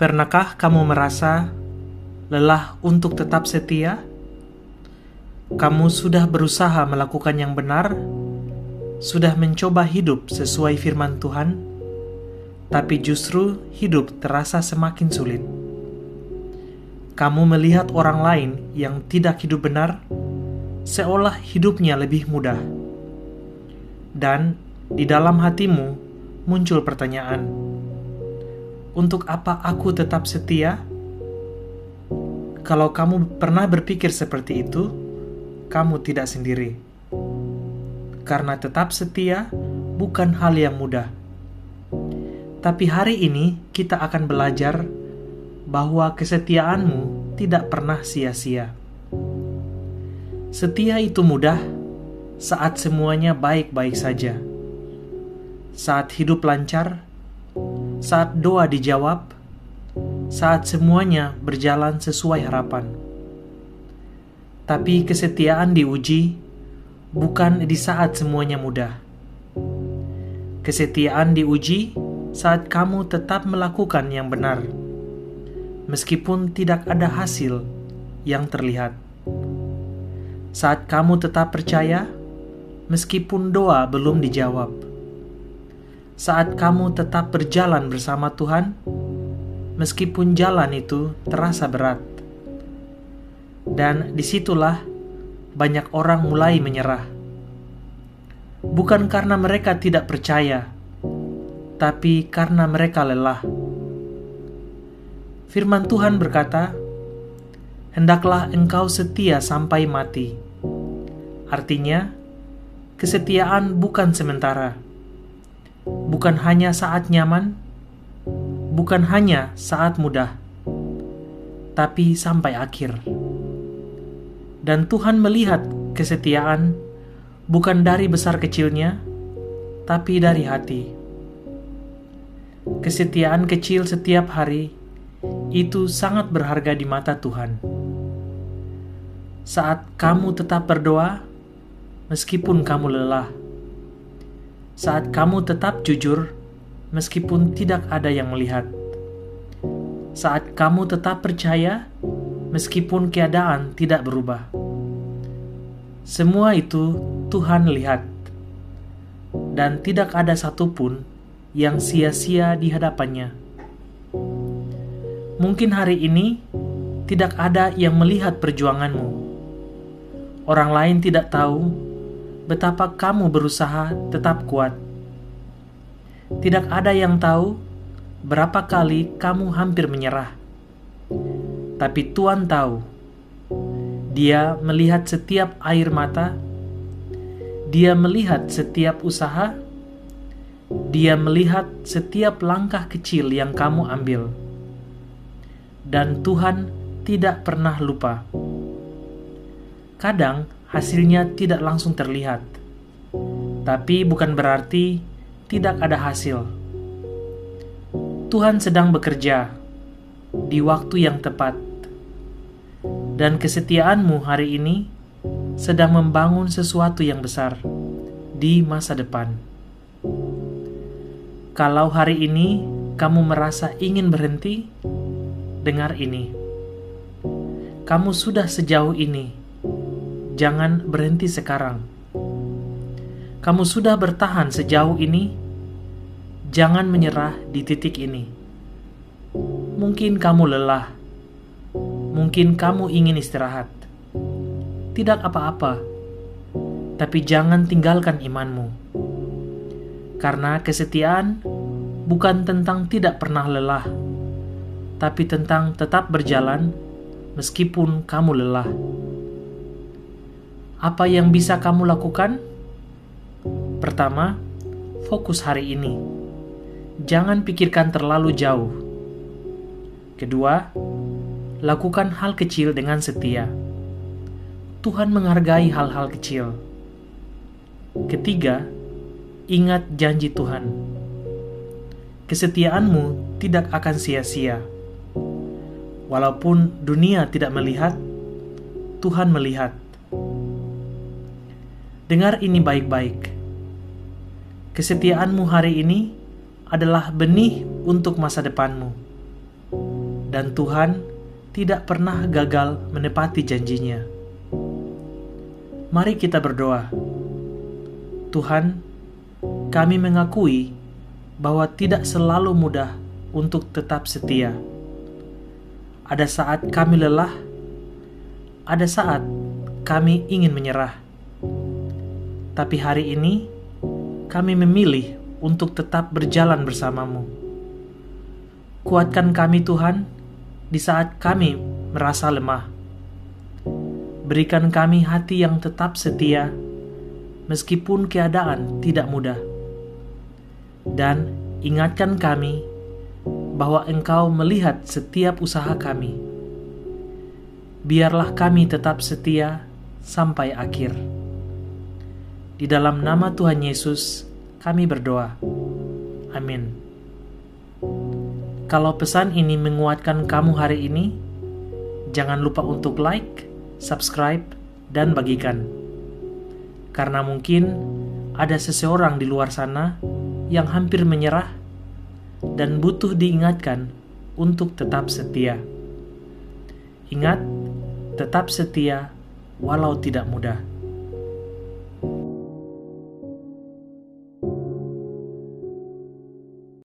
Pernahkah kamu merasa lelah untuk tetap setia? Kamu sudah berusaha melakukan yang benar, sudah mencoba hidup sesuai firman Tuhan, tapi justru hidup terasa semakin sulit. Kamu melihat orang lain yang tidak hidup benar, seolah hidupnya lebih mudah. Dan di dalam hatimu muncul pertanyaan, untuk apa aku tetap setia? Kalau kamu pernah berpikir seperti itu, kamu tidak sendiri. Karena tetap setia bukan hal yang mudah. Tapi hari ini kita akan belajar bahwa kesetiaanmu tidak pernah sia-sia. Setia itu mudah saat semuanya baik-baik saja. Saat hidup lancar, saat doa dijawab, saat semuanya berjalan sesuai harapan. Tapi kesetiaan diuji bukan di saat semuanya mudah. Kesetiaan diuji saat kamu tetap melakukan yang benar, meskipun tidak ada hasil yang terlihat. Saat kamu tetap percaya, meskipun doa belum dijawab. Saat kamu tetap berjalan bersama Tuhan, meskipun jalan itu terasa berat. Dan disitulah banyak orang mulai menyerah. Bukan karena mereka tidak percaya, tapi karena mereka lelah. Firman Tuhan berkata, "Hendaklah engkau setia sampai mati." Artinya, kesetiaan bukan sementara. Bukan hanya saat nyaman, bukan hanya saat mudah, tapi sampai akhir. Dan Tuhan melihat kesetiaan bukan dari besar kecilnya, tapi dari hati. Kesetiaan kecil setiap hari itu sangat berharga di mata Tuhan. Saat kamu tetap berdoa, meskipun kamu lelah. Saat kamu tetap jujur, meskipun tidak ada yang melihat. Saat kamu tetap percaya, meskipun keadaan tidak berubah. Semua itu Tuhan lihat. Dan tidak ada satupun yang sia-sia di hadapannya. Mungkin hari ini tidak ada yang melihat perjuanganmu. Orang lain tidak tahu betapa kamu berusaha tetap kuat. Tidak ada yang tahu berapa kali kamu hampir menyerah. Tapi Tuhan tahu. Dia melihat setiap air mata. Dia melihat setiap usaha. Dia melihat setiap langkah kecil yang kamu ambil. Dan Tuhan tidak pernah lupa. Kadang hasilnya tidak langsung terlihat, tapi bukan berarti tidak ada hasil. Tuhan sedang bekerja di waktu yang tepat, dan kesetiaanmu hari ini sedang membangun sesuatu yang besar di masa depan. Kalau hari ini kamu merasa ingin berhenti, dengar ini. Kamu sudah sejauh ini. Jangan berhenti sekarang. Kamu sudah bertahan sejauh ini. Jangan menyerah di titik ini. Mungkin kamu lelah. Mungkin kamu ingin istirahat. Tidak apa-apa. Tapi jangan tinggalkan imanmu. Karena kesetiaan bukan tentang tidak pernah lelah, tapi tentang tetap berjalan meskipun kamu lelah. Apa yang bisa kamu lakukan? Pertama, fokus hari ini. Jangan pikirkan terlalu jauh. Kedua, lakukan hal kecil dengan setia. Tuhan menghargai hal-hal kecil. Ketiga, ingat janji Tuhan. Kesetiaanmu tidak akan sia-sia. Walaupun dunia tidak melihat, Tuhan melihat. Dengar ini baik-baik. Kesetiaanmu hari ini adalah benih untuk masa depanmu. dan Tuhan tidak pernah gagal menepati janjinya. Mari kita berdoa. Tuhan, kami mengakui bahwa tidak selalu mudah untuk tetap setia. Ada saat kami lelah, ada saat kami ingin menyerah. Tapi hari ini, kami memilih untuk tetap berjalan bersamamu. Kuatkan kami Tuhan, di saat kami merasa lemah. Berikan kami hati yang tetap setia, meskipun keadaan tidak mudah. Dan ingatkan kami bahwa Engkau melihat setiap usaha kami. Biarlah kami tetap setia sampai akhir. Di dalam nama Tuhan Yesus, kami berdoa. Amin. Kalau pesan ini menguatkan kamu hari ini, jangan lupa untuk like, subscribe, dan bagikan. Karena mungkin ada seseorang di luar sana yang hampir menyerah dan butuh diingatkan untuk tetap setia. Ingat, tetap setia walau tidak mudah.